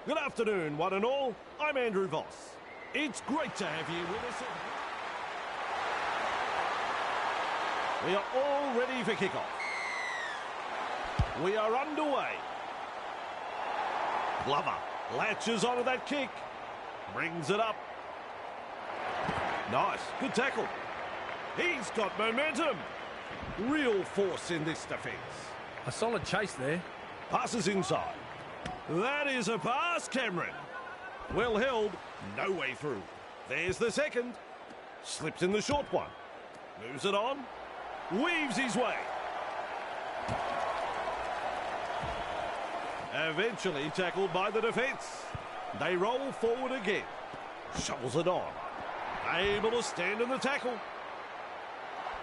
Good afternoon, one and all. I'm Andrew Voss. It's great to have you with us. We are all ready for kickoff. We are underway. Glover latches onto that kick. Brings it up. Nice. Good tackle. He's got momentum. Real force in this defence. A solid chase there. Passes inside. That is a pass, Cameron. Well held. No way through. There's the second. Slips in the short one. Moves it on. Weaves his way. Eventually tackled by the defence. They roll forward again. Shovels it on. Able to stand in the tackle.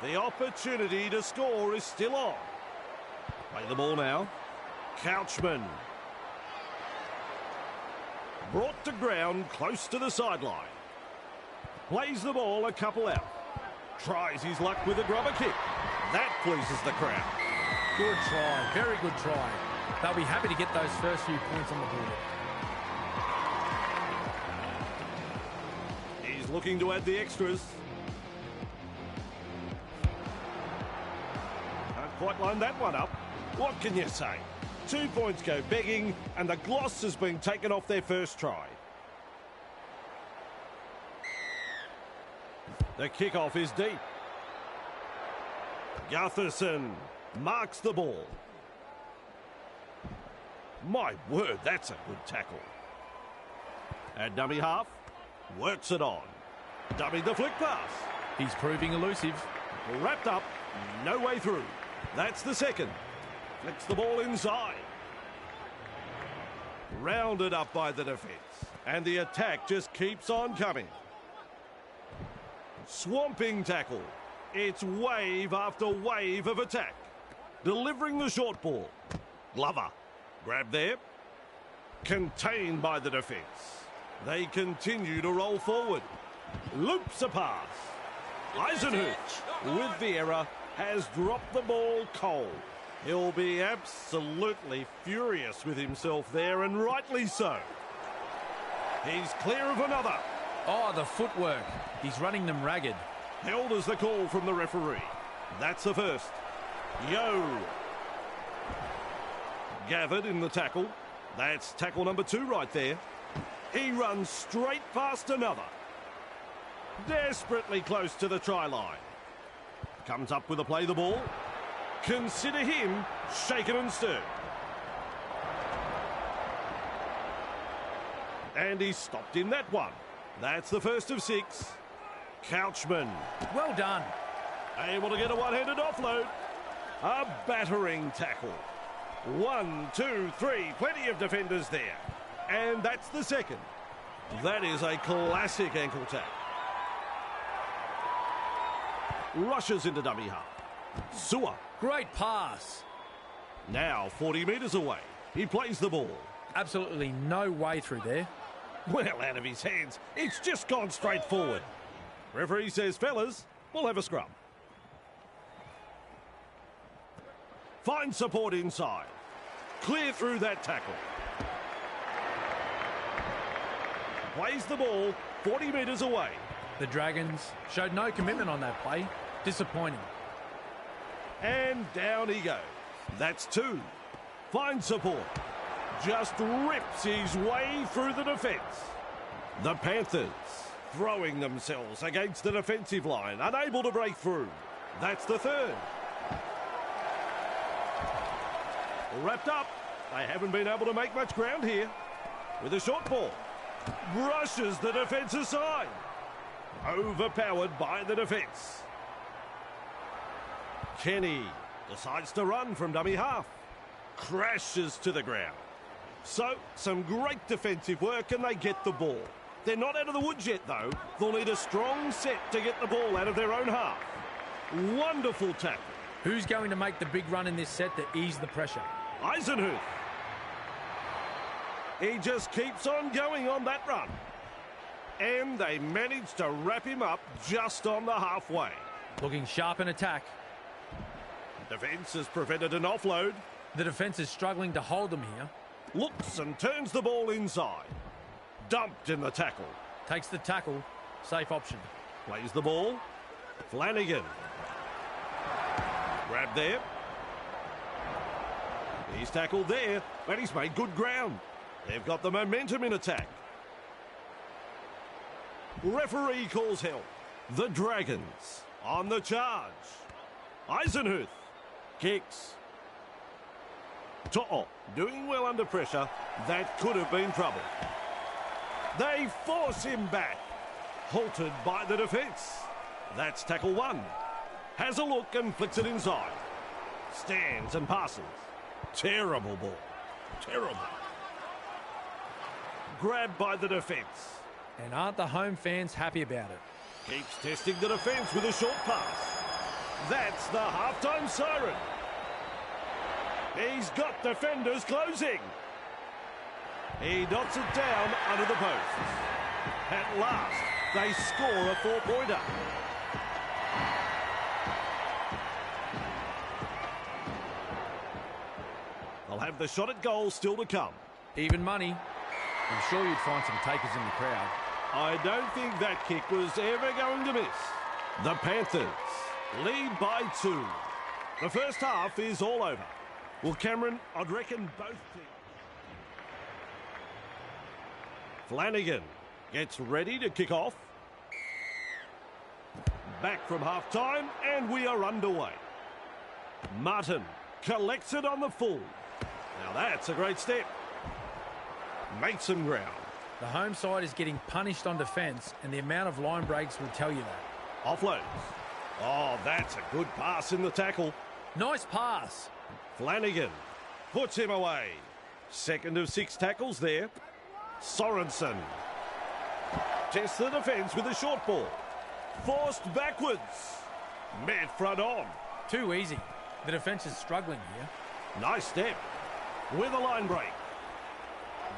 The opportunity to score is still on. Play the ball now. Couchman. Brought to ground close to the sideline. Plays the ball a couple out. Tries his luck with a grubber kick. That pleases the crowd. Good try. Very good try. They'll be happy to get those first few points on the board. He's looking to add the extras. Can't quite line that one up. What can you say? 2 points go begging, and the gloss has been taken off their first try. The kickoff is deep. Gutherson marks the ball. My word, that's a good tackle. At dummy half, works it on. Dummy the flick pass. He's proving elusive. Wrapped up, no way through. That's the second. Flicks the ball inside. Rounded up by the defence. And the attack just keeps on coming. Swamping tackle. It's wave after wave of attack. Delivering the short ball. Glover. Grab there. Contained by the defence. They continue to roll forward. Loops a pass. Eisenhuth, with the error, has dropped the ball cold. He'll be absolutely furious with himself there, and rightly so. He's clear of another. Oh, the footwork. He's running them ragged. Held as the call from the referee. That's the first. Yo. Gathered in the tackle. That's tackle number 2 right there. He runs straight past another. Desperately close to the try line. Comes up with a play the ball. Consider him shaken and stirred. And he's stopped in that one. That's the first of 6. Couchman. Well done. Able to get a one-handed offload. A battering tackle. 1, 2, 3. Plenty of defenders there. And that's the second. That is a classic ankle tap. Rushes into dummy half. Sewer. Great pass. Now 40 metres away. He plays the ball. Absolutely no way through there. Well, out of his hands. It's just gone straight forward. Referee says, fellas, we'll have a scrum. Find support inside. Clear through that tackle. Plays the ball 40 metres away. The Dragons showed no commitment on that play. Disappointing. And down he goes. That's 2. Finds support. Just rips his way through the defence. The Panthers throwing themselves against the defensive line, unable to break through. That's the third. Wrapped up. They haven't been able to make much ground here. With a short ball. Brushes the defence aside. Overpowered by the defence. Kenny decides to run from dummy half. Crashes to the ground. So, some great defensive work and they get the ball. They're not out of the woods yet, though. They'll need a strong set to get the ball out of their own half. Wonderful tackle. Who's going to make the big run in this set to ease the pressure? Eisenhuth. He just keeps on going on that run. And they manage to wrap him up just on the halfway. Looking sharp in attack. Defence has prevented an offload. The defence is struggling to hold them here. Looks and turns the ball inside. Dumped in the tackle. Takes the tackle. Safe option. Plays the ball. Flanagan. Grab there. He's tackled there, but he's made good ground. They've got the momentum in attack. Referee calls help. The Dragons on the charge. Eisenhuth kicks. To'o doing well under pressure. That could have been trouble. They force him back. Halted by the defence. That's tackle one. Has a look and flicks it inside. Stands and passes. Terrible ball. Terrible. Grabbed by the defence. And aren't the home fans happy about it? Keeps testing the defence with a short pass. That's the halftime siren. He's got defenders closing. He knocks it down under the post. At last, they score a four-pointer. They'll have the shot at goal still to come. Even money. I'm sure you'd find some takers in the crowd. I don't think that kick was ever going to miss. The Panthers lead by 2. The first half is all over. Well, Cameron, I'd reckon both teams. Flanagan gets ready to kick off. Back from half-time, and we are underway. Martin collects it on the full. Now that's a great step. Makes some ground. The home side is getting punished on defence, and the amount of line breaks will tell you that. Offloads. Oh, that's a good pass in the tackle. Nice pass. Flanagan puts him away. Second of 6 tackles there. Sorensen tests the defence with a short ball. Forced backwards. Met front on. Too easy. The defence is struggling here. Nice step. With a line break.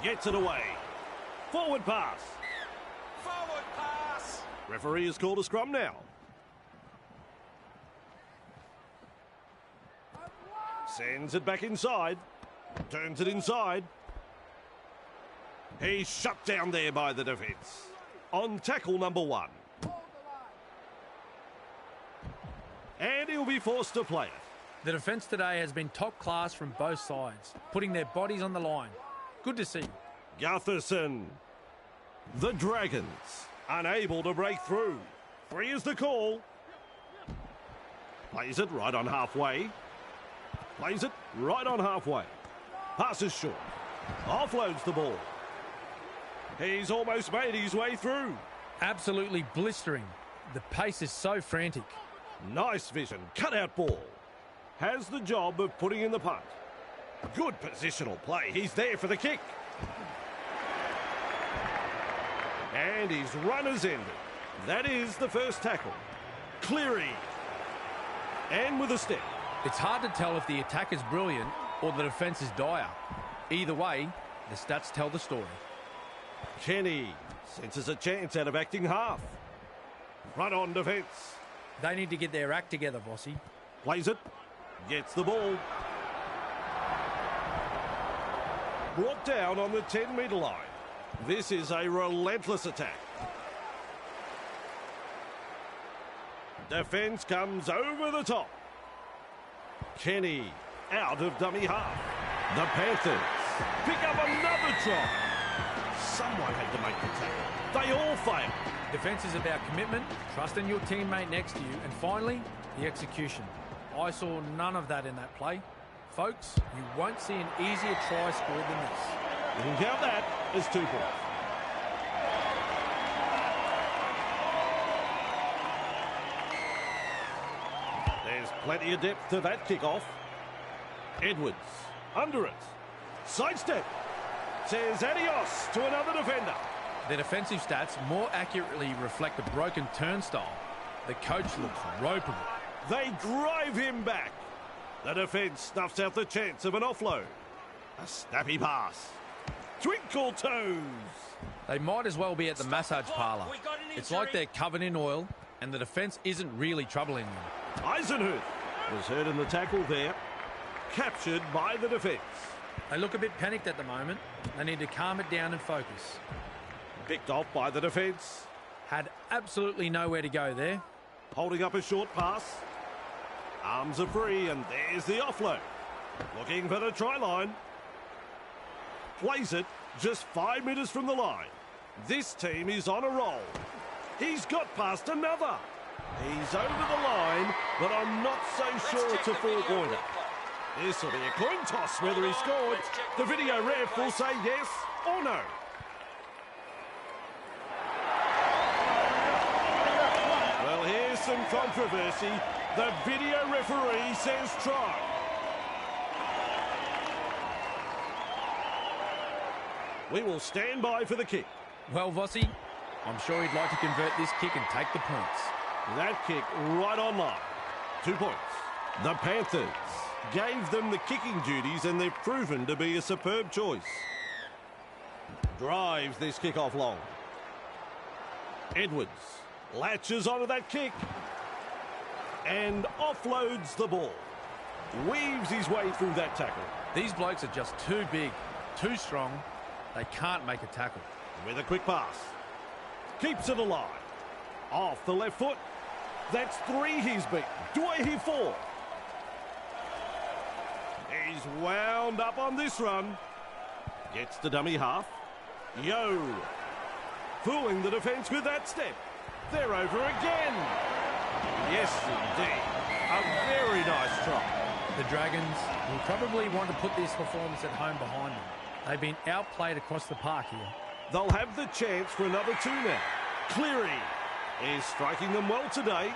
Gets it away. Forward pass. Forward pass. Referee has called a scrum now. Sends it back inside. Turns it inside. He's shut down there by the defence. On tackle number 1. And he'll be forced to play it. The defence today has been top class from both sides, putting their bodies on the line. Good to see. Gutherson. The Dragons unable to break through. 3 is the call. Plays it right on halfway. Plays it right on halfway. Passes short. Offloads the ball. He's almost made his way through. Absolutely blistering. The pace is so frantic. Nice vision. Cut-out ball. Has the job of putting in the punt. Good positional play. He's there for the kick. And his run has ended. That is the first tackle. Cleary. And with a step. It's hard to tell if the attack is brilliant or the defence is dire. Either way, the stats tell the story. Kenny senses a chance out of acting half. Run on defence. They need to get their act together, Vossi. Plays it. Gets the ball. Brought down on the 10-metre line. This is a relentless attack. Defence comes over the top. Kenny out of dummy half. The Panthers pick up another try. Someone had to make the tackle. They all failed. Defence is about commitment, trusting your teammate next to you, and finally, the execution. I saw none of that in that play. Folks, you won't see an easier try scored than this. You can count that as 2 points. There's plenty of depth to that kickoff. Edwards, under it. Sidestep. Says adios to another defender. Their defensive stats more accurately reflect a broken turnstile. The coach looks ropeable. They drive him back. The defence snuffs out the chance of an offload. A snappy pass. Twinkle toes. They might as well be at the massage parlour. It's like they're covered in oil and the defence isn't really troubling them. Eisenhuth was hurt in the tackle there. Captured by the defence. They look a bit panicked at the moment. They need to calm it down and focus. Picked off by the defence. Had absolutely nowhere to go there. Holding up a short pass. Arms are free, and there's the offload. Looking for the try line. Plays it just 5 metres from the line. This team is on a roll. He's got past another. He's over the line, but I'm not so sure it's a four-pointer. This will be a coin toss whether he scored. The video ref will say yes or no. Well, here's some controversy. The video referee says try. We will stand by for the kick. Well, Vossi, I'm sure he'd like to convert this kick and take the points. That kick right on line. 2 points. The Panthers gave them the kicking duties, and they've proven to be a superb choice. Drives this kick off long. Edwards latches onto that kick and offloads the ball. Weaves his way through that tackle. These blokes are just too big, too strong. They can't make a tackle. With a quick pass. Keeps it alive. Off the left foot. That's 3 he's beaten. Do I hear 4? He's wound up on this run. Gets the dummy half. Yo. Fooling the defence with that step. They're over again. Yes, indeed. A very nice try. The Dragons will probably want to put this performance at home behind them. They've been outplayed across the park here. They'll have the chance for another 2 now. Cleary is striking them well today.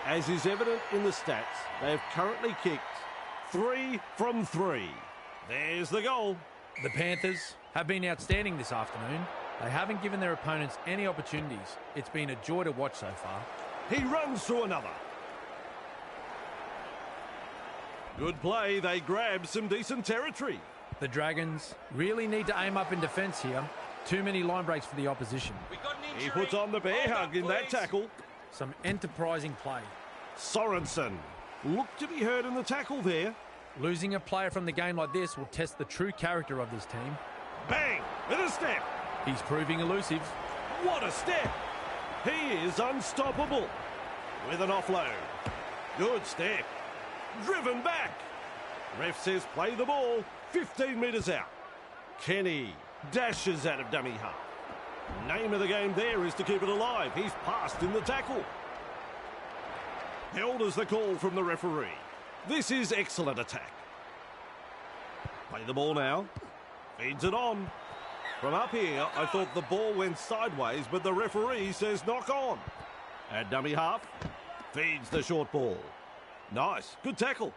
As is evident in the stats, they have currently kicked 3 from 3. There's the goal. The Panthers have been outstanding this afternoon. They haven't given their opponents any opportunities. It's been a joy to watch so far. He runs through another. Good play. They grab some decent territory. The Dragons really need to aim up in defence here. Too many line breaks for the opposition. He puts on the bear hug in that tackle. Some enterprising play. Sorensen looked to be hurt in the tackle there. Losing a player from the game like this will test the true character of this team. Bang! With a step. He's proving elusive. What a step! He is unstoppable. With an offload. Good step. Driven back. Ref says play the ball. 15 metres out. Kenny dashes out of dummy half. Name of the game there is to keep it alive. He's passed in the tackle. Held as the call from the referee. This is excellent attack. Play the ball now. Feeds it on. From up here, I thought the ball went sideways, but the referee says knock on. At dummy half. Feeds the short ball. Nice. Good tackle.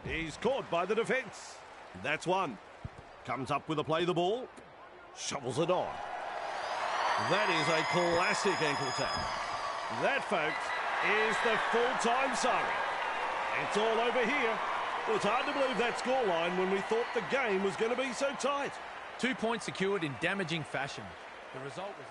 He's caught by the defence. That's one. Comes up with a play the ball. Shovels it on. That is a classic ankle tap. That, folks, is the full-time siren. It's all over here. Well, it's hard to believe that scoreline when we thought the game was going to be so tight. 2 points secured in damaging fashion. The result was...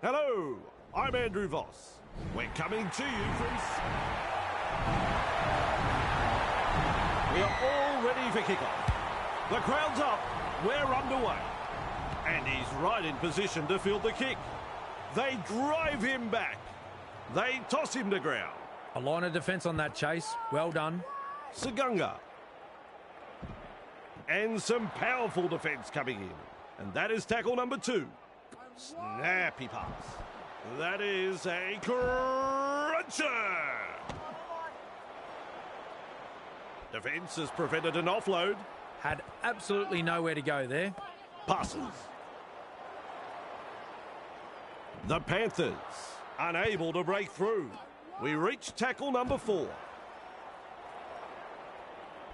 Hello, I'm Andrew Voss. We're coming to you from... We are all ready for kickoff. The crowd's up, we're underway. And he's right in position to field the kick. They drive him back. They toss him to ground. A line of defence on that chase. Well done. Sagunga. And some powerful defence coming in. And that is tackle number 2. Snappy pass. That is a cruncher. Defence has prevented an offload. Had absolutely nowhere to go there. Passes. The Panthers unable to break through. We reach tackle number 4.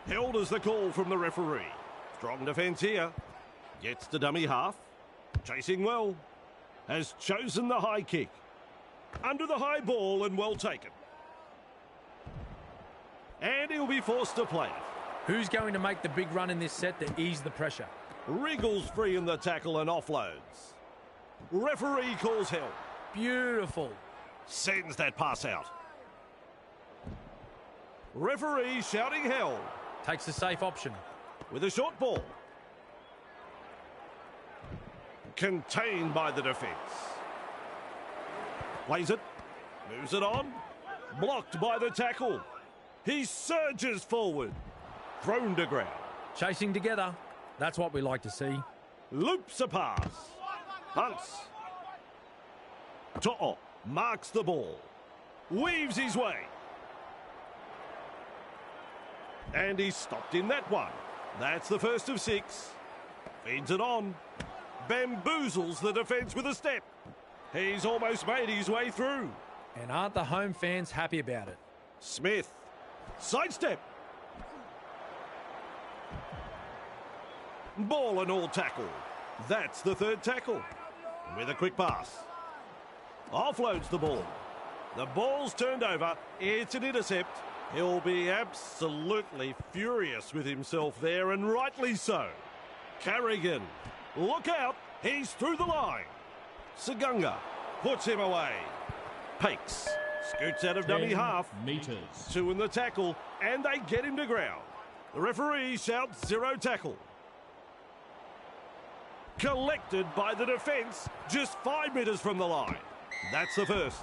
Held as the call from the referee. Strong defence here. Gets to dummy half. Chasing well. Has chosen the high kick. Under the high ball and well taken. And he'll be forced to play it. Who's going to make the big run in this set to ease the pressure? Wriggles free in the tackle and offloads. Referee calls help. Beautiful. Sends that pass out. Referee shouting held. Takes the safe option. With a short ball. Contained by the defence. Plays it. Moves it on. Blocked by the tackle. He surges forward. Thrown to ground. Chasing together. That's what we like to see. Loops a pass. Hunts. To'o marks the ball. Weaves his way. And he's stopped in that one. That's the first of 6. Feeds it on. Bamboozles the defence with a step. He's almost made his way through. And aren't the home fans happy about it? Smith. Sidestep. Ball and all tackle. That's the 3rd tackle. With a quick pass. Offloads the ball. The ball's turned over. It's an intercept. He'll be absolutely furious with himself there, and rightly so. Carrigan. Look out. He's through the line. Sagunga puts him away. Pakes. Scoots out of dummy half. Meters. 2 in the tackle, and they get him to ground. The referee shouts 0 tackle. Collected by the defence just 5 metres from the line. That's the first.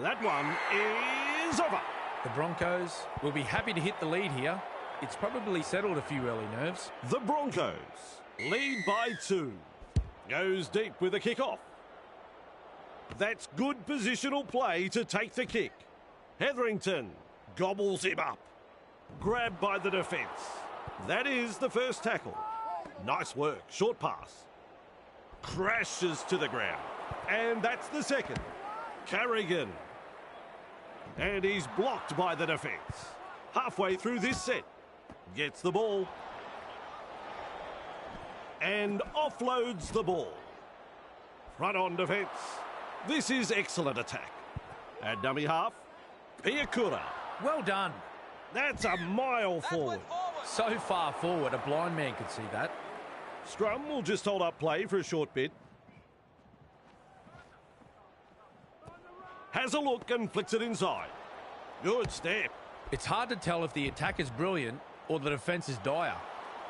That one is over. The Broncos will be happy to hit the lead here. It's probably settled a few early nerves. The Broncos lead by 2. Goes deep with a kick-off. That's good positional play to take the kick. Hetherington gobbles him up. Grabbed by the defence. That is the first tackle. Nice work. Short pass. Crashes to the ground. And that's the second. Carrigan. And he's blocked by the defence. Halfway through this set. Gets the ball. And offloads the ball. Front on defence. This is excellent attack. At dummy half. Piakura. Well done. That's a mile forward. So far forward, a blind man could see that. Scrum will just hold up play for a short bit. Has a look and flicks it inside. Good step. It's hard to tell if the attack is brilliant or the defence is dire.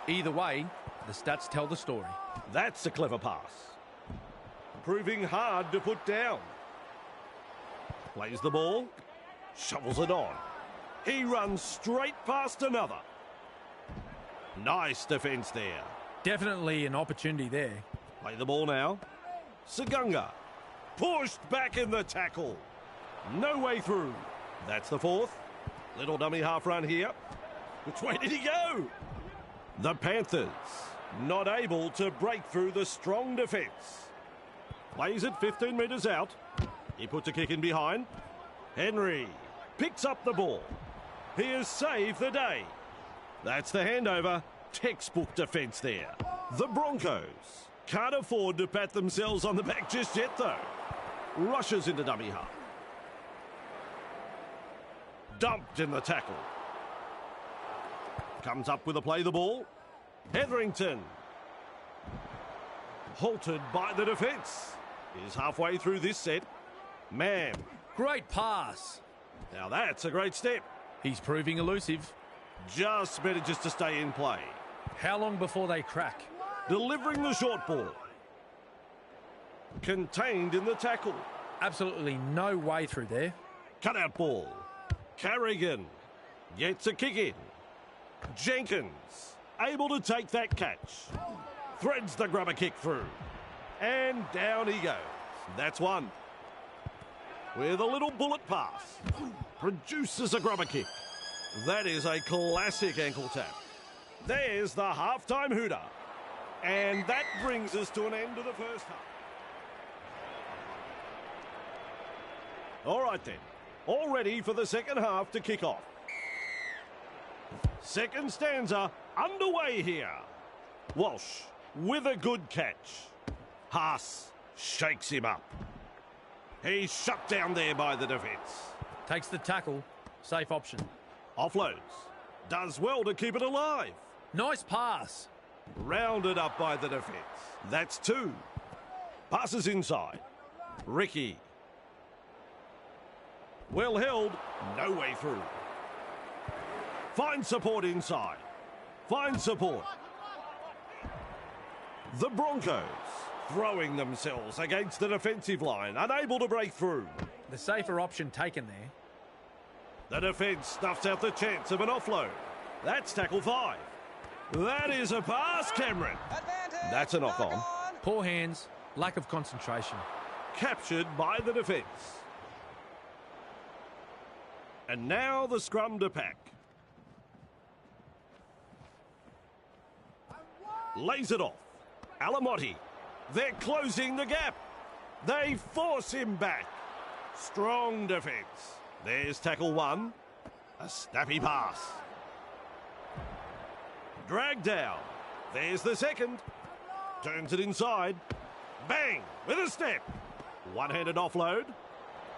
Either way, the stats tell the story. That's a clever pass. Proving hard to put down. Plays the ball. Shovels it on. He runs straight past another. Nice defence there. Definitely an opportunity there. Play the ball now. Sagunga. Pushed back in the tackle. No way through. That's the 4th. Little dummy half run here. Which way did he go? The Panthers not able to break through the strong defence. Plays it 15 metres out. He puts a kick in behind. Henry picks up the ball. He has saved the day. That's the handover. Textbook defence there. The Broncos can't afford to pat themselves on the back just yet, though. Rushes into dummy half. Dumped in the tackle. Comes up with a play the ball. Hetherington. Halted by the defence. Is halfway through this set. Mann. Great pass. Now that's a great step. He's proving elusive. Just better just to stay in play. How long before they crack? Delivering the short ball. Contained in the tackle. Absolutely no way through there. Cut out ball. Carrigan gets a kick in. Jenkins able to take that catch. Threads the grubber kick through. And down he goes. That's one. With a little bullet pass. Produces a grubber kick. That is a classic ankle tap. There's the halftime hooter. And that brings us to an end of the first half. All right then. All ready for the second half to kick off. Second stanza underway here. Walsh with a good catch. Haas shakes him up. He's shut down there by the defence. Takes the tackle. Safe option. Offloads. Does well to keep it alive. Nice pass. Rounded up by the defence. That's two. Passes inside. Ricky. Well held. No way through. Finds support inside. Finds support. The Broncos throwing themselves against the defensive line, unable to break through. The safer option taken there. The defence snuffs out the chance of an offload. That's tackle 5. That is a pass, Cameron. Advantage, That's a knock on. Poor hands, lack of concentration. Captured by the defence. And now the scrum to pack. Lays it off. Alamotti. They're closing the gap. They force him back. Strong defence. There's tackle 1. A snappy pass. Drag down. There's the second. Turns it inside. Bang! With a step. One-handed offload.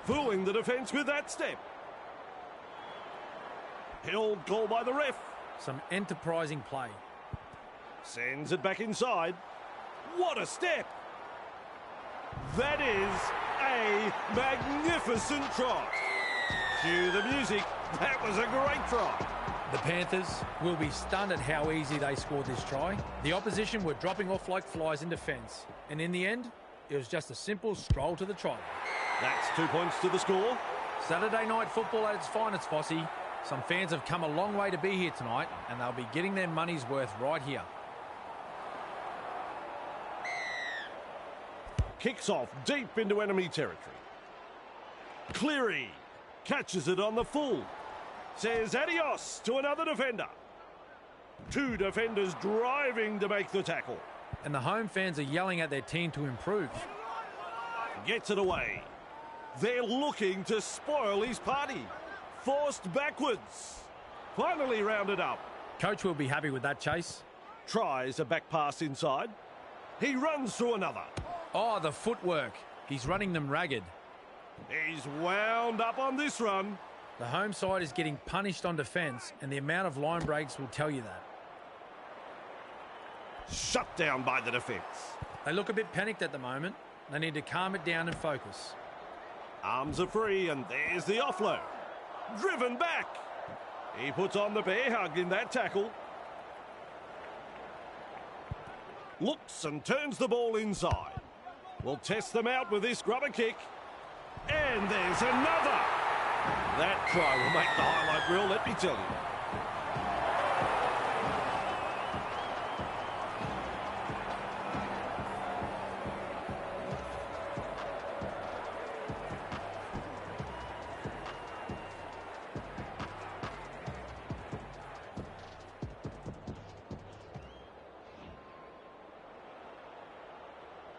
Fooling the defence with that step. Held goal by the ref. Some enterprising play. Sends it back inside. What a step! That is a magnificent try. Cue the music. That was a great try. The Panthers will be stunned at how easy they scored this try. The opposition were dropping off like flies in defence. And in the end, it was just a simple stroll to the try. That's 2 points to the score. Saturday night football at its finest, Fossey. Some fans have come a long way to be here tonight, and they'll be getting their money's worth right here. Kicks off deep into enemy territory. Cleary catches it on the full. Says adios to another defender. 2 defenders driving to make the tackle. And the home fans are yelling at their team to improve. Gets it away. They're looking to spoil his party. Forced backwards. Finally rounded up. Coach will be happy with that chase. Tries a back pass inside. He runs through another. Oh, the footwork. He's running them ragged. He's wound up on this run. The home side is getting punished on defence, and the amount of line breaks will tell you that. Shut down by the defence. They look a bit panicked at the moment. They need to calm it down and focus. Arms are free, and there's the offload. Driven back. He puts on the bear hug in that tackle. Looks and turns the ball inside. We'll test them out with this grubber kick. And there's another. That try will make the highlight reel, let me tell you.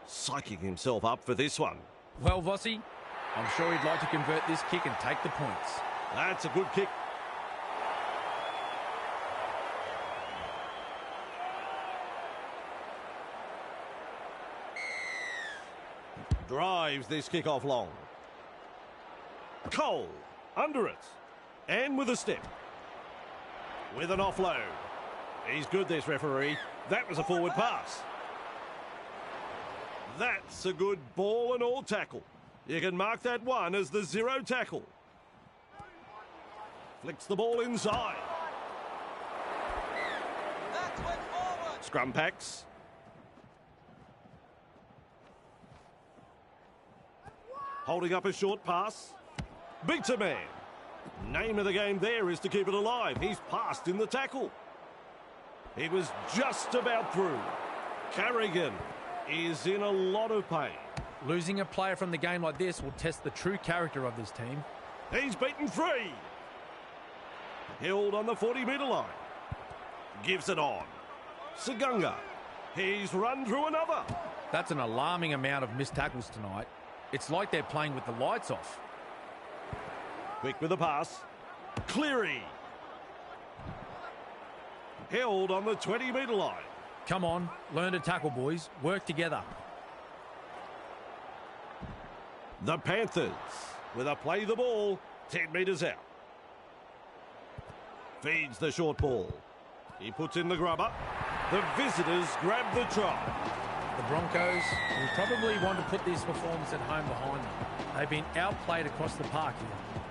Psyching himself up for this one. Well, Vossi, I'm sure he'd like to convert this kick and take the points. That's a good kick. Drives this kick off long. Cole, under it. And with a step. With an offload. He's good, this referee. That was a forward pass. That's a good ball and all tackle. You can mark that one as the 0 tackle. Flicks the ball inside. Scrum packs. Holding up a short pass. Beats a man. Name of the game there is to keep it alive. He's passed in the tackle. He was just about through. Carrigan is in a lot of pain. Losing a player from the game like this will test the true character of this team. He's beaten free. Held on the 40-metre line. Gives it on. Sagunga. He's run through another. That's an alarming amount of missed tackles tonight. It's like they're playing with the lights off. Quick with the pass. Cleary. Held on the 20-metre line. Come on, learn to tackle, boys. Work together. The Panthers with a play the ball 10 metres out. Feeds the short ball. He puts in the grubber. The visitors grab the try. The Broncos will probably want to put this performance at home behind them. They've been outplayed across the park here.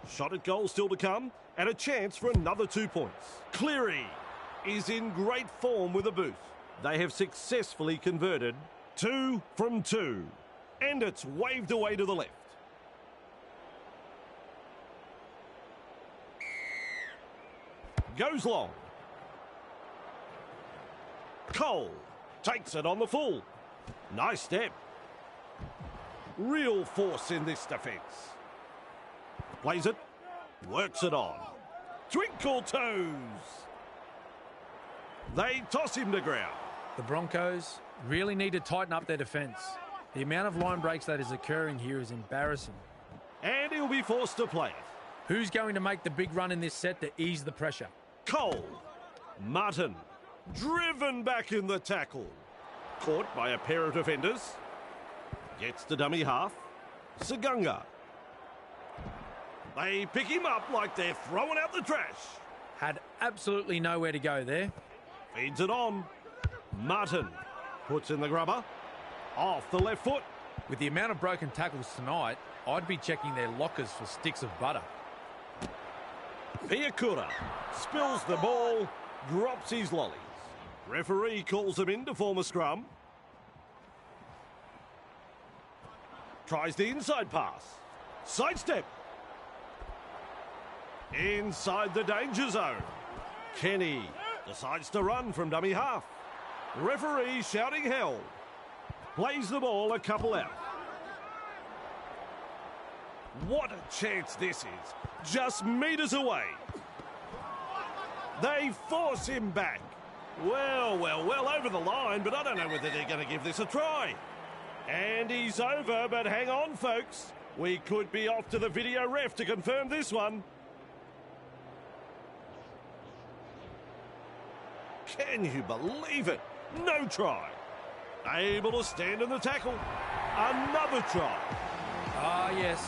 Shot at goal still to come, and a chance for another 2 points. Cleary is in great form with a boot. They have successfully converted 2 from 2, and it's waved away to the left. Goes long. Cole takes it on the full. Nice step. Real force in this defence. Plays it. Works it on. Twinkle toes. They toss him to ground. The Broncos really need to tighten up their defence. The amount of line breaks that is occurring here is embarrassing. And he'll be forced to play it. Who's going to make the big run in this set to ease the pressure? Cole. Martin. Driven back in the tackle. Caught by a pair of defenders. Gets the dummy half. Sagunga. They pick him up like they're throwing out the trash. Had absolutely nowhere to go there. Feeds it on. Martin puts in the grubber. Off the left foot. With the amount of broken tackles tonight, I'd be checking their lockers for sticks of butter. Piakura spills the ball, drops his lollies. Referee calls him in to form a scrum. Tries the inside pass. Sidestep. Inside the danger zone. Kenny decides to run from dummy half. Referee shouting hell. Plays the ball a couple out. What a chance this is. Just metres away. They force him back. Well, over the line, but I don't know whether they're going to give this a try. And he's over, but hang on, folks. We could be off to the video ref to confirm this one. Can you believe it? No try. Able to stand in the tackle. Another try. Ah, yes.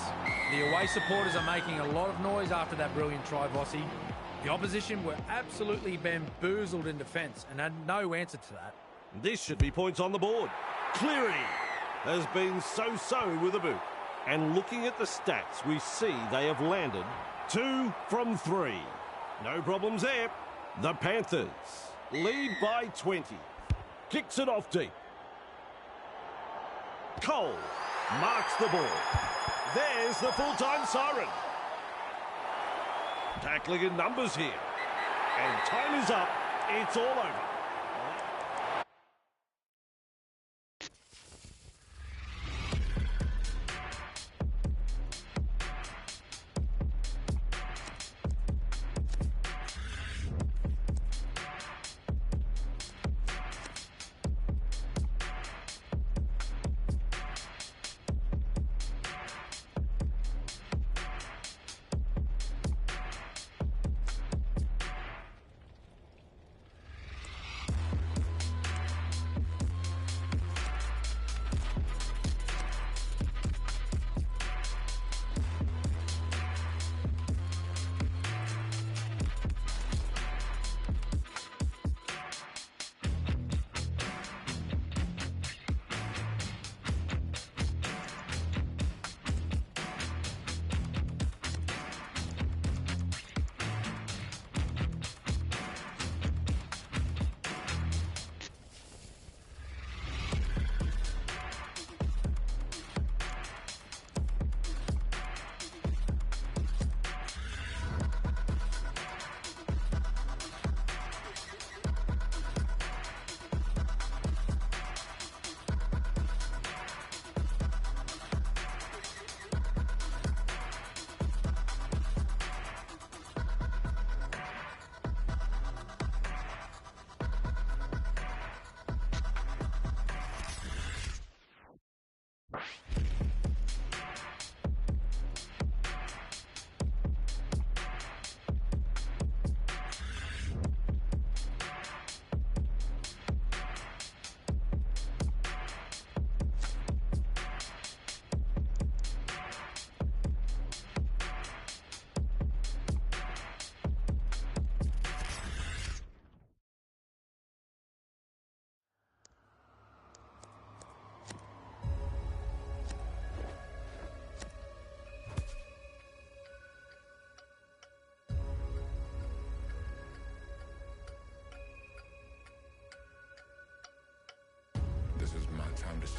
The away supporters are making a lot of noise after that brilliant try, Vossi. The opposition were absolutely bamboozled in defence and had no answer to that. This should be points on the board. Cleary has been so-so with a boot. And looking at the stats, we see they have landed 2 from 3. No problems there. The Panthers lead by 20. Kicks it off deep. Cole marks the ball. There's the full-time siren. Tackling in numbers here. And time is up. It's all over.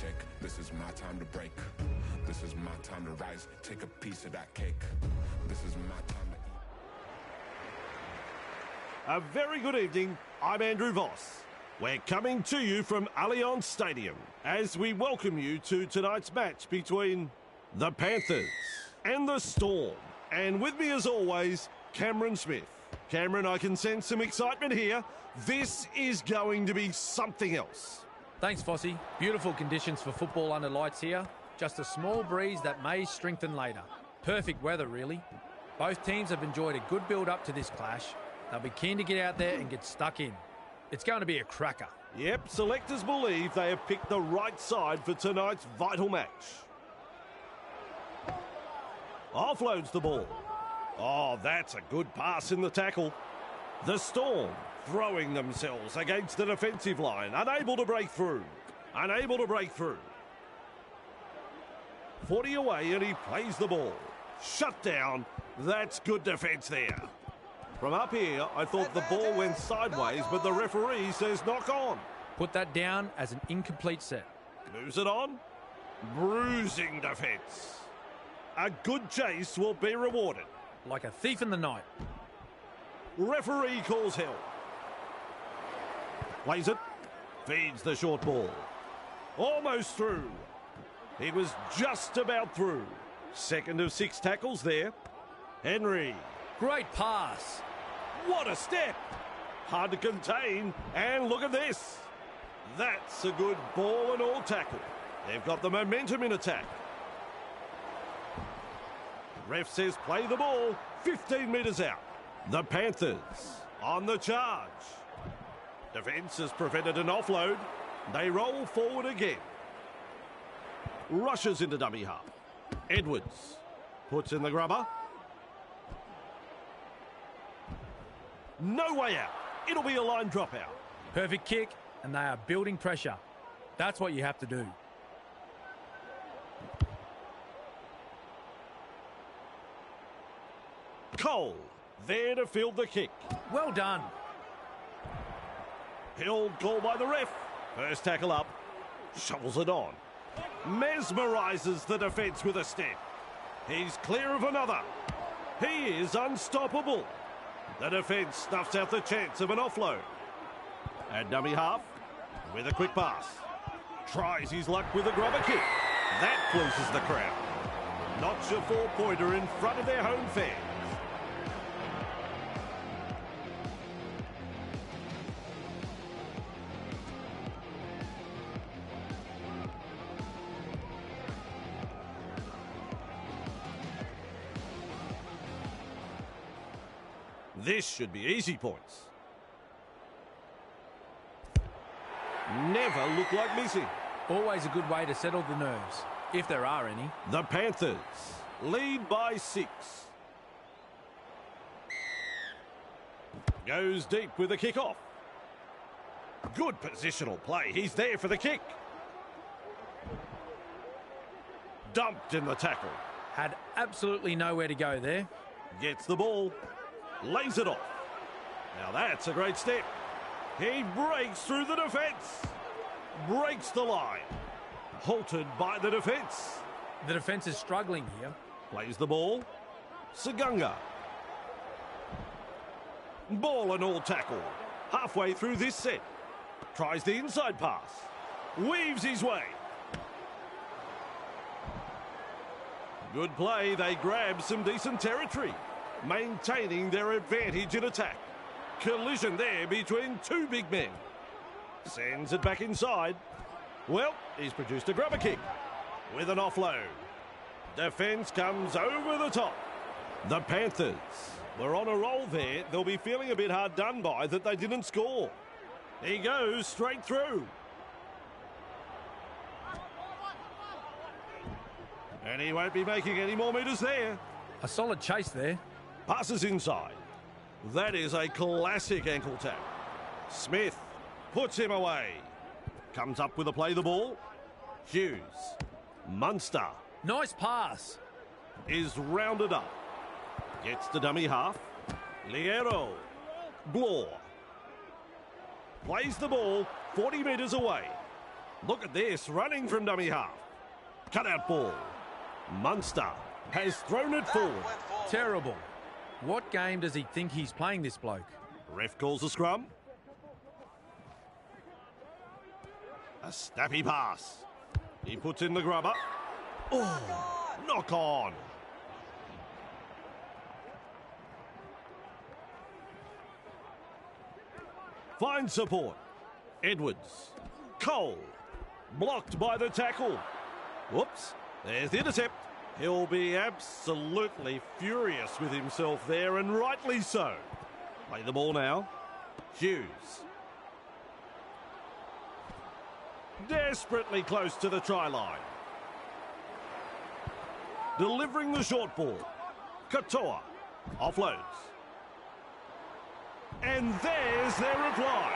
shake. This is my time to break. This is my time to rise. Take a piece of that cake. This is my time to eat. A very good evening. I'm Andrew Voss. We're coming to you from Allianz Stadium as we welcome you to tonight's match between the Panthers and the Storm. And with me, as always, Cameron Smith. Cameron, I can sense some excitement here. This is going to be something else. Thanks, Fossey. Beautiful conditions for football under lights here. Just a small breeze that may strengthen later. Perfect weather, really. Both teams have enjoyed a good build-up to this clash. They'll be keen to get out there and get stuck in. It's going to be a cracker. Yep, selectors believe they have picked the right side for tonight's vital match. Offloads the ball. Oh, that's a good pass in the tackle. The Storm throwing themselves against the defensive line. Unable to break through. Unable to break through. 40 away and he plays the ball. Shut down. That's good defence there. From up here, I thought the ball went sideways, but the referee says knock on. Put that down as an incomplete set. Moves it on. Bruising defence. A good chase will be rewarded. Like a thief in the night. Referee calls help. Plays it. Feeds the short ball. Almost through. He was just about through. Second of 6 tackles there. Henry. Great pass. What a step. Hard to contain. And look at this. That's a good ball and all tackle. They've got the momentum in attack. Ref says play the ball. 15 metres out. The Panthers on the charge. Defence has prevented an offload. They roll forward again. Rushes into dummy half. Edwards puts in the grubber. No way out. It'll be a line dropout. Perfect kick, and they are building pressure. That's what you have to do. Cole there to field the kick. Well done. Held call by the ref. First tackle up. Shovels it on. Mesmerises the defence with a step. He's clear of another. He is unstoppable. The defence snuffs out the chance of an offload. And dummy half with a quick pass. Tries his luck with a grubber kick. That pleases the crowd. Notch a 4-pointer in front of their home fans. This should be easy points. Never look like missing. Always a good way to settle the nerves, if there are any. The Panthers lead by 6. Goes deep with the kick off. Good positional play. He's there for the kick. Dumped in the tackle. Had absolutely nowhere to go there. Gets the ball. Lays it off. Now that's a great step. He breaks through the defence. Breaks the line. Halted by the defence. The defence is struggling here. Plays the ball. Sagunga. Ball and all tackle. Halfway through this set. Tries the inside pass. Weaves his way. Good play. They grab some decent territory. Maintaining their advantage in attack. Collision there between 2 big men. Sends it back inside. Well, he's produced a grubber kick with an offload. Defence comes over the top. The Panthers were on a roll there. They'll be feeling a bit hard done by that they didn't score. He goes straight through. And he won't be making any more metres there. A solid chase there. Passes inside. That is a classic ankle tap. Smith puts him away. Comes up with a play the ball. Hughes. Munster. Nice pass. Is rounded up. Gets the dummy half. Liero. Blore. Plays the ball 40 metres away. Look at this, running from dummy half. Cut out ball. Munster has thrown it forward. Terrible. What game does he think he's playing, this bloke? Ref calls a scrum. A snappy pass. He puts in the grubber. Oh, knock on. Finds support. Edwards. Cole. Blocked by the tackle. Whoops. There's the intercept. He'll be absolutely furious with himself there, and rightly so. Play the ball now. Hughes. Desperately close to the try line. Delivering the short ball. Katoa. Offloads. And there's their reply.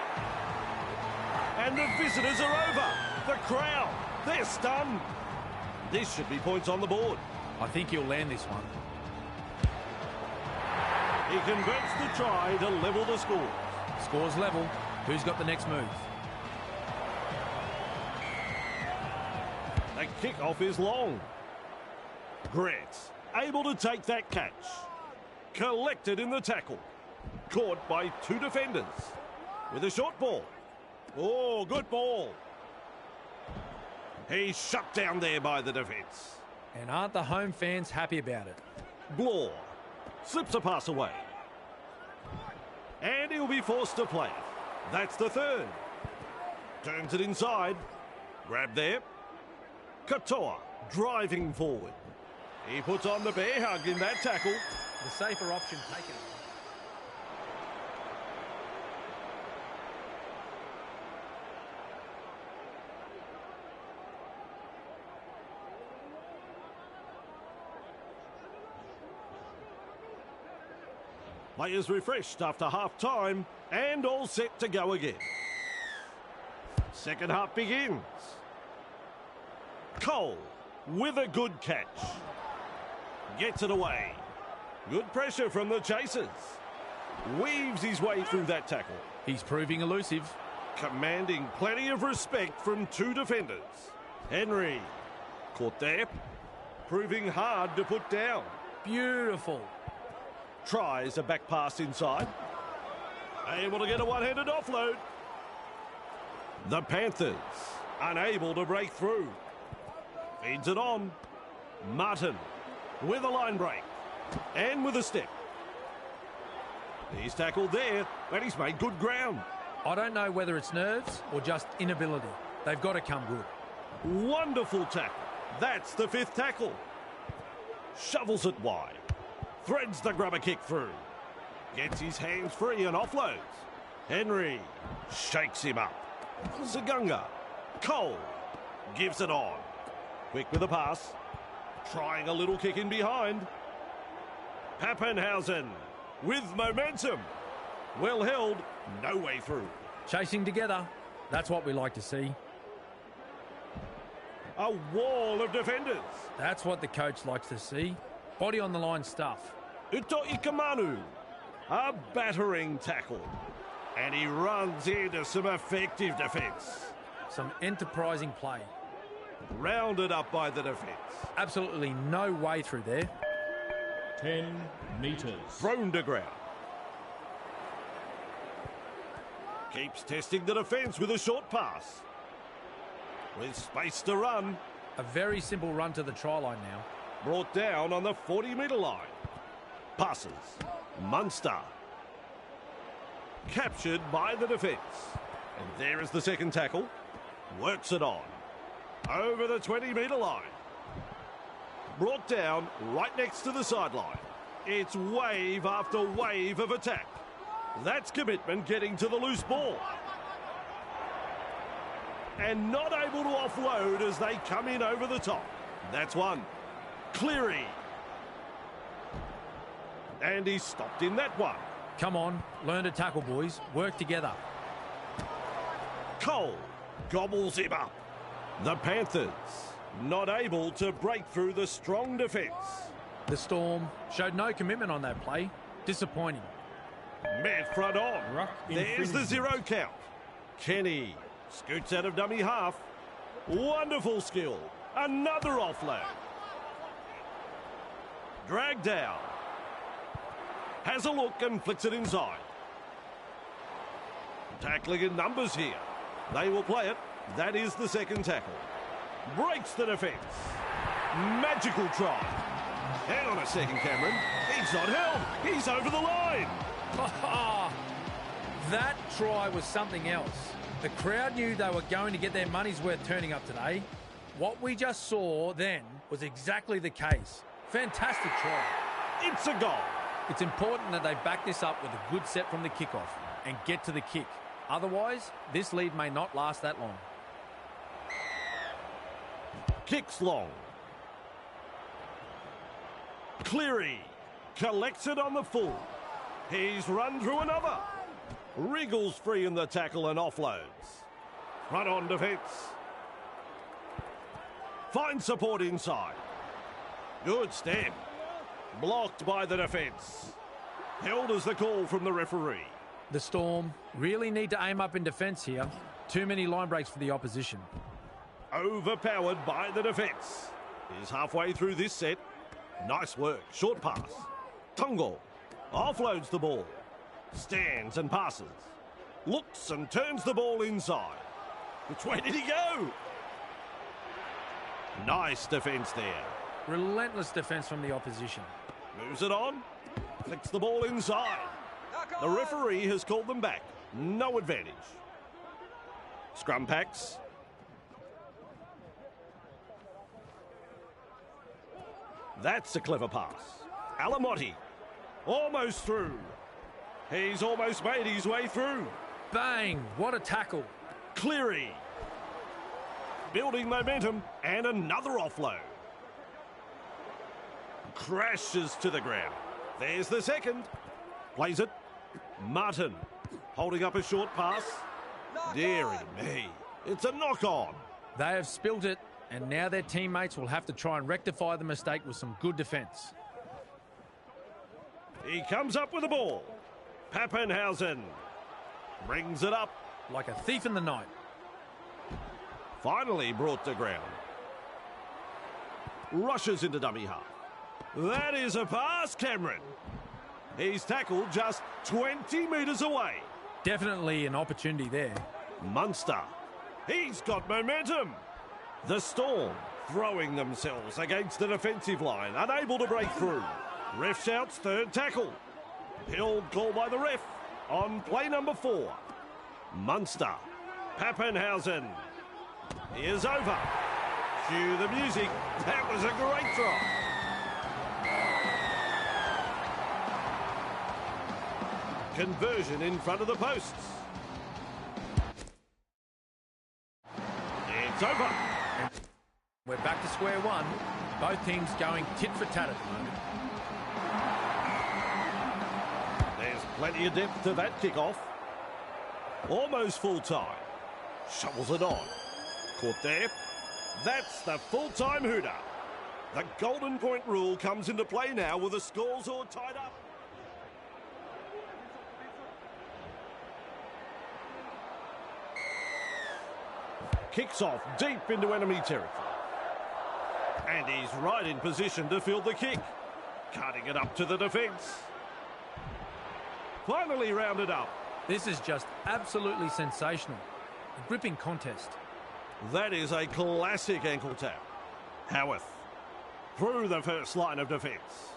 And the visitors are over. The crowd, they're stunned. This should be points on the board. I think he'll land this one. He converts the try to level the score. Score's level. Who's got the next move? The kickoff is long. Grant able to take that catch. Collected in the tackle. Caught by two defenders. With a short ball. Oh, good ball. He's shut down there by the defence. And aren't the home fans happy about it? Blore slips a pass away. And he'll be forced to play. That's the third. Turns it inside. Grab there. Katoa driving forward. He puts on the bear hug in that tackle. The safer option taken. Players refreshed after half-time and all set to go again. Second half begins. Cole with a good catch. Gets it away. Good pressure from the chasers. Weaves his way through that tackle. He's proving elusive. Commanding plenty of respect from two defenders. Henry caught there. Proving hard to put down. Beautiful. Tries a back pass inside. Able to get a one-handed offload. The Panthers unable to break through. Feeds it on. Martin with a line break. And with a step. He's tackled there, and he's made good ground. I don't know whether it's nerves or just inability. They've got to come good. Wonderful tackle. That's the fifth tackle. Shovels it wide. Threads the grubber kick through. Gets his hands free and offloads. Henry shakes him up. Zagunga. Cole gives it on. Quick with a pass. Trying a little kick in behind. Pappenhausen with momentum. Well held, no way through. Chasing together. That's what we like to see. A wall of defenders. That's what the coach likes to see. Body on the line stuff. Uto Ikamanu. A battering tackle. And he runs into some effective defence. Some enterprising play. Rounded up by the defence. Absolutely no way through there. 10 metres. Thrown to ground. Keeps testing the defence with a short pass. With space to run. A very simple run to the try line now. Brought down on the 40-metre line. Passes. Munster. Captured by the defence. And there is the second tackle. Works it on. Over the 20-metre line. Brought down right next to the sideline. It's wave after wave of attack. That's commitment getting to the loose ball. And not able to offload as they come in over the top. That's one. Cleary. And he's stopped in that one. Come on, learn to tackle, boys. Work together. Cole gobbles him up. The Panthers not able to break through the strong defence. The Storm showed no commitment on that play. Disappointing. Met front on. Ruck There's the infringement. 0 count. Kenny scoots out of dummy half. Wonderful skill. Another offload. Dragged down. Has a look and flicks it inside. Tackling in numbers here. They will play it. That is the second tackle. Breaks the defence. Magical try. Hang on a second, Cameron. He's not held. He's over the line. That try was something else. The crowd knew they were going to get their money's worth turning up today. What we just saw then was exactly the case. Fantastic try. It's a goal. It's important that they back this up with a good set from the kickoff and get to the kick. Otherwise, this lead may not last that long. Kicks long. Cleary collects it on the full. He's run through another. Wriggles free in the tackle and offloads. Front on defence. Finds support inside. Good step. Blocked by the defence. Held as the call from the referee. The Storm really need to aim up in defence here. Too many line breaks for the opposition. Overpowered by the defence. He's halfway through this set. Nice work. Short pass. Tungo offloads the ball. Stands and passes. Looks and turns the ball inside. Which way did he go? Nice defence there. Relentless defence from the opposition. Moves it on. Flicks the ball inside. The referee has called them back. No advantage. Scrum packs. That's a clever pass. Alamotti. Almost through. He's almost made his way through. Bang! What a tackle. Cleary. Building momentum and another offload. Crashes to the ground. There's the second. Plays it. Martin holding up a short pass. Deary me. It's a knock on. They have spilt it, and now their teammates will have to try and rectify the mistake with some good defence. He comes up with the ball. Pappenhausen brings it up. Like a thief in the night. Finally brought to ground. Rushes into dummy half. That is a pass, Cameron. He's tackled just 20 metres away. Definitely an opportunity there. Munster. He's got momentum. The Storm throwing themselves against the defensive line, unable to break through. Ref shouts third tackle. Held call by the ref on play number 4. Munster. Pappenhausen. He is over. Cue the music. That was a great try. Conversion in front of the posts. It's over. We're back to square one. Both teams going tit for tat at the moment. There's plenty of depth to that kickoff. Almost full time. Shovels it on. Caught there. That's the full-time hooter. The golden point rule comes into play now with the scores all tied up. Kicks off deep into enemy territory. And he's right in position to field the kick. Cutting it up to the defence. Finally rounded up. This is just absolutely sensational. A gripping contest. That is a classic ankle tap. Howarth through the first line of defence.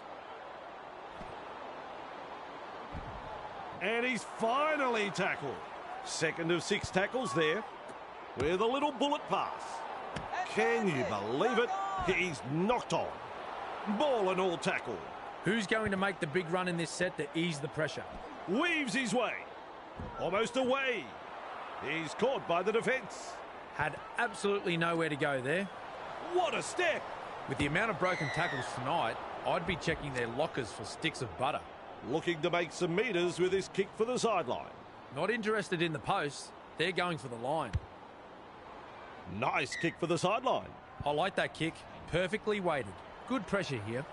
And he's finally tackled. Second of 6 tackles there with a little bullet pass. Can you believe it? He's knocked on. Ball and all tackled. Who's going to make the big run in this set to ease the pressure? Weaves his way. Almost away. He's caught by the defence. Had absolutely nowhere to go there. What a step. With the amount of broken tackles tonight, I'd be checking their lockers for sticks of butter. Looking to make some metres with his kick for the sideline. Not interested in the post. They're going for the line. Nice kick for the sideline. I like that kick. Perfectly weighted. Good pressure here.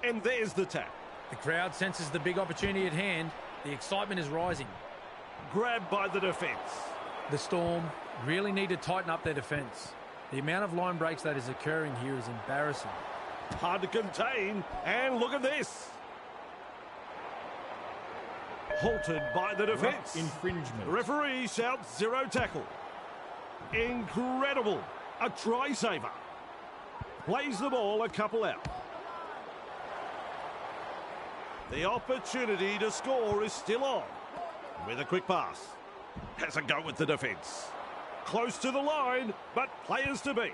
And there's the tap. The crowd senses the big opportunity at hand. The excitement is rising. Grabbed by the defence. The Storm really need to tighten up their defence. The amount of line breaks that is occurring here is embarrassing. Hard to contain, and look at this. Halted by the defence. Infringement. The referee shouts 0 tackle. Incredible. A try saver. Plays the ball a couple out. The opportunity to score is still on. With a quick pass. Has a go with the defence. Close to the line, but players to beat.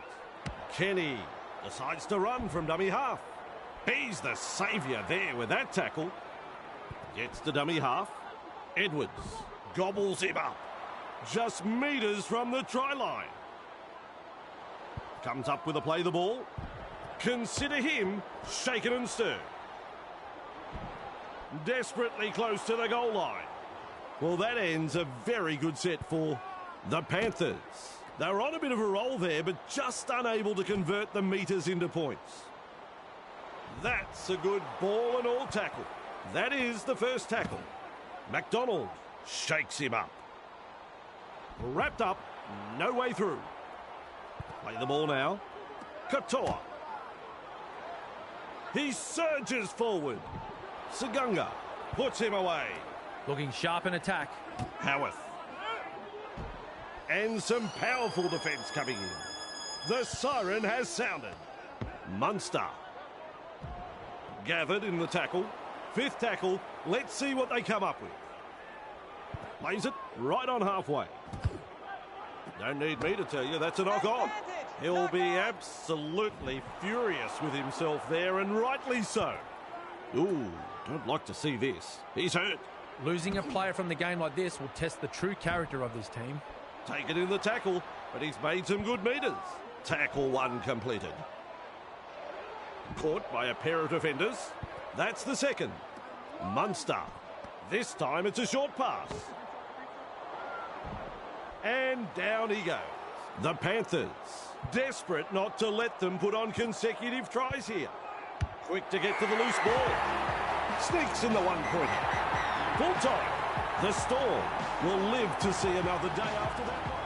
Kenny decides to run from dummy half. He's the saviour there with that tackle. Gets to dummy half. Edwards gobbles him up. Just metres from the try line. Comes up with a play the ball. Consider him shaken and stirred. Desperately close to the goal line. Well, that ends a very good set for the Panthers. They were on a bit of a roll there, but just unable to convert the metres into points. That's a good ball and all tackle. That is the first tackle. McDonald shakes him up. Wrapped up, no way through. Play the ball now. Katoa. He surges forward. Sagunga puts him away. Looking sharp in attack. Howarth. And some powerful defence coming in. The siren has sounded. Munster. Gathered in the tackle. Fifth tackle. Let's see what they come up with. Plays it right on halfway. Don't need me to tell you that's a knock on. He'll be absolutely furious with himself there, and rightly so. Ooh, don't like to see this. He's hurt. Losing a player from the game like this will test the true character of this team. Taken in the tackle, but he's made some good metres. Tackle 1 completed. Caught by a pair of defenders. That's the second. Munster. This time it's a short pass. And down he goes. The Panthers, desperate not to let them put on consecutive tries here. Quick to get to the loose ball. Sneaks in the 1-pointer. Full time. The Storm will live to see another day after that.